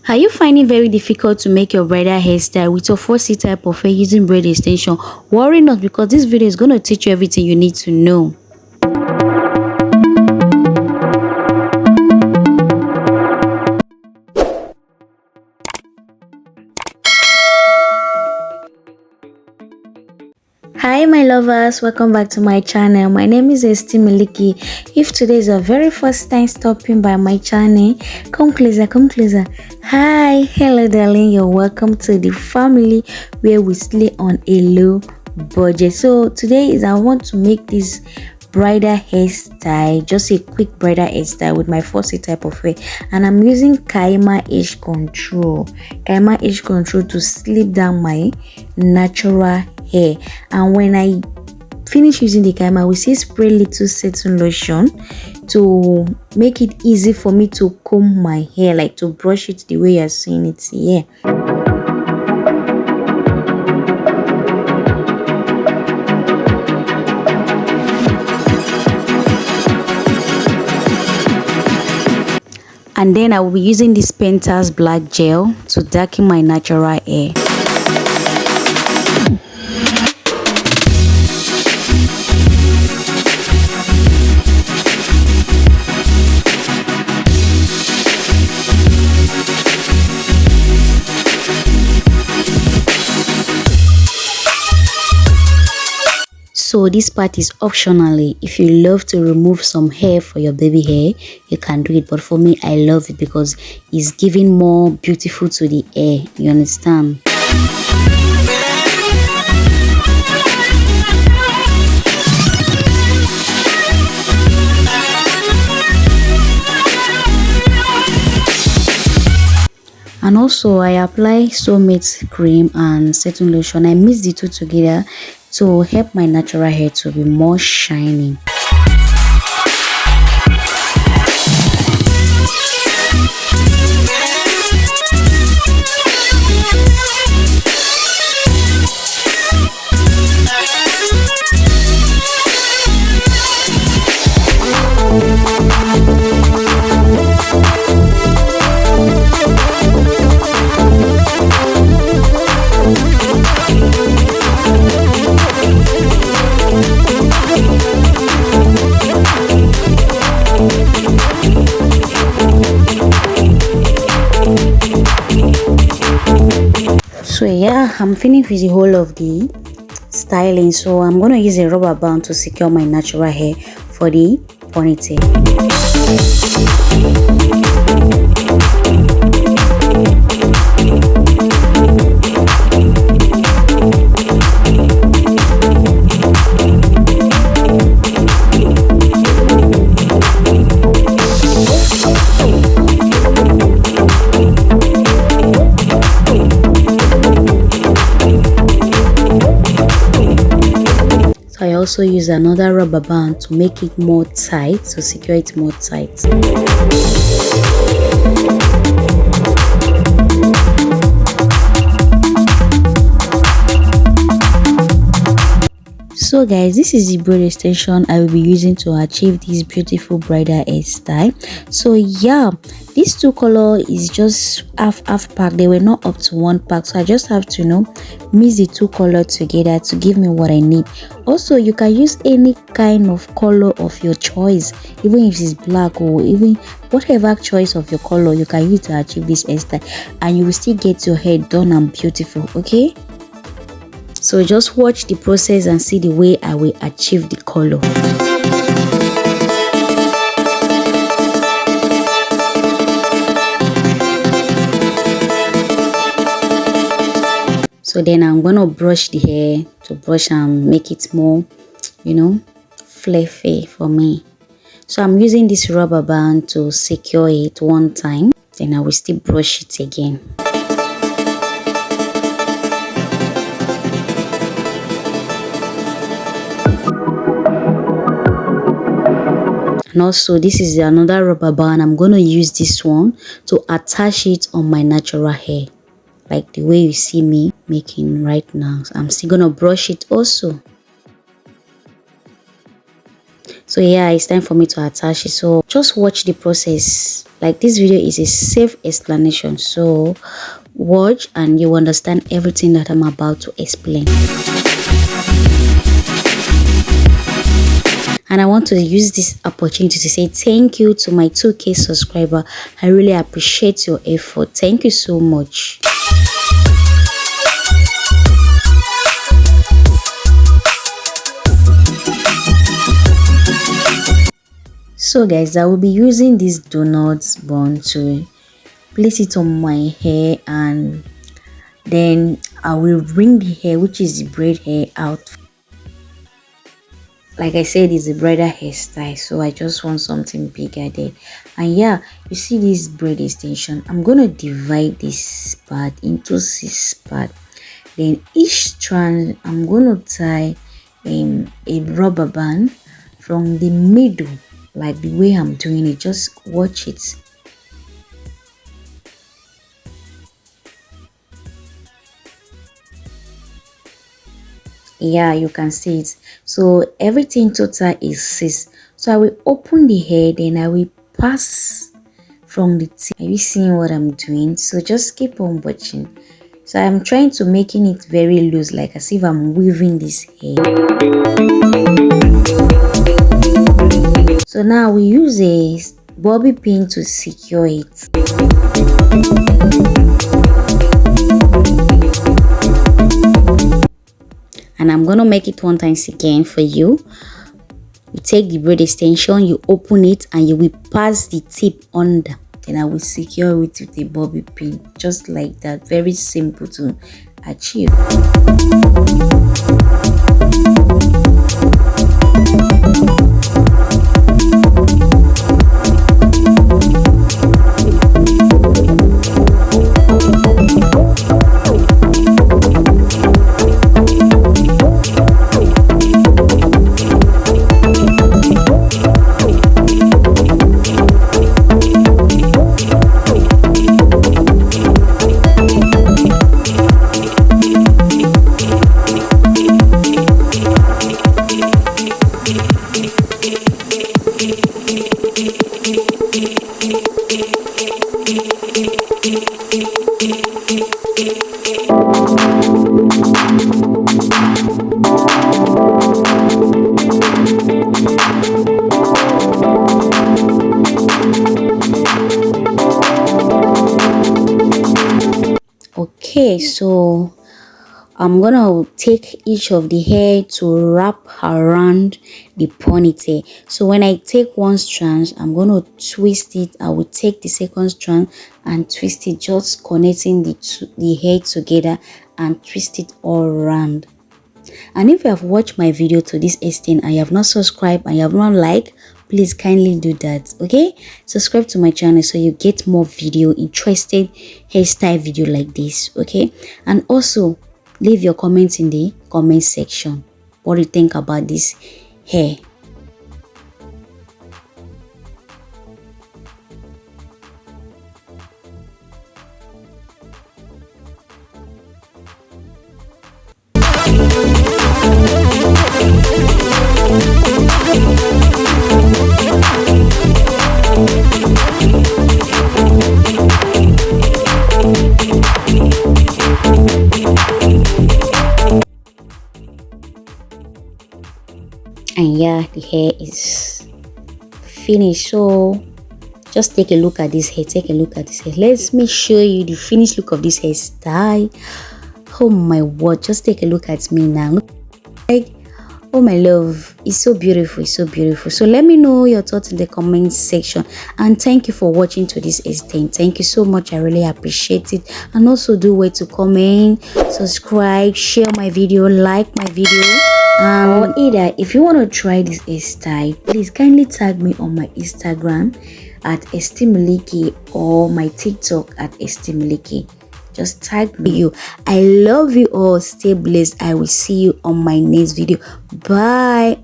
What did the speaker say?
Are you finding it very difficult to make your bridal hairstyle with your 4C type of hair using braid extension? Worry not, because this video is going to teach you everything you need to know. Hi my lovers, welcome back to my channel. My name is Miliki. If today is your very first time stopping by my channel, come closer, come closer. Hi, hello darling, you're welcome to the family where we slay on a low budget. So today I want to make this bridal hairstyle, just a quick bridal hairstyle with my 4C type of hair, and I'm using KAIMA Edge control to slip down my natural hair. And when I finish using the KAIMA, we say spray little setting lotion to make it easy for me to comb my hair, like to brush it the way you're seeing it here. And then I will be using this petals black gel to darken my natural hair. So this part is optionally. If you love to remove some hair for your baby hair, you can do it, but for me I love it because it's giving more beautiful to the hair, you understand? And also I apply Soulmate cream and setting lotion. I mix the two together to help my natural hair to be more shiny. So yeah, I'm finished with the whole of the styling, so I'm going to use a rubber band to secure my natural hair for the ponytail. I also use another rubber band to make it more tight, to secure it more tight. So guys, this is the braid extension I will be using to achieve this beautiful bridal hairstyle. So yeah, these two color is just half pack. They were not up to one pack, so I just have to mix the two color together to give me what I need. Also, you can use any kind of color of your choice, even if it's black or even whatever choice of your color you can use to achieve this hairstyle, and you will still get your hair done and beautiful. Okay, so just watch the process and see the way I will achieve the color. So then I'm gonna brush the hair to brush and make it more, fluffy for me. So I'm using this rubber band to secure it one time, then I will still brush it again. And also, this is another rubber band. I'm going to use this one to attach it on my natural hair, like the way you see me making right now. So I'm still going to brush it also. So yeah, it's time for me to attach it. So just watch the process. Like, this video is a safe explanation, so watch and you understand everything that I'm about to explain. And I want to use this opportunity to say thank you to my 2K subscriber. I really appreciate your effort. Thank you so much. So guys, I will be using this donuts bun to place it on my hair, and then I will bring the hair, which is the braid hair, out. Like I said, it's a bridal hairstyle, so I just want something bigger there. And yeah, you see this braid extension, I'm gonna divide this part into 6 parts. Then each strand I'm gonna tie a rubber band from the middle, like the way I'm doing it. Just watch it. Yeah, you can see it. So everything total is 6. So I will open the hair, then I will pass from the tip. Are you seeing what I'm doing? So just keep on watching. So I'm trying to making it very loose, like as if I'm weaving this hair. So now we use a bobby pin to secure it. And I'm gonna make it one time again for you. You take the braid extension, you open it, and you will pass the tip under. Then I will secure it with a bobby pin, just like that. Very simple to achieve. Okay, so I'm gonna take each of the hair to wrap around the ponytail. So when I take one strand, I'm gonna twist it. I will take the second strand and twist it, just connecting the hair together and twist it all around. And if you have watched my video to this extent and you have not subscribed and you have not liked, please kindly do that. Okay, subscribe to my channel so you get more video, interested hairstyle video like this. Okay, and also leave your comments in the comment section. What do you think about this hair? And yeah, the hair is finished. So just take a look at this hair. Take a look at this hair. Let me show you the finished look of this hairstyle. Oh my word, just take a look at me now. Look, like, oh my love, it's so beautiful. It's so beautiful. So let me know your thoughts in the comment section, and thank you for watching to this extent. Thank you so much. I really appreciate it. And also do wait to comment, subscribe, share my video, like my video. Or either if you want to try this hairstyle, please kindly tag me on my Instagram at Estimiliki or my TikTok at Estimiliki. Just tag me. I love you all. Stay blessed. I will see you on my next video. Bye.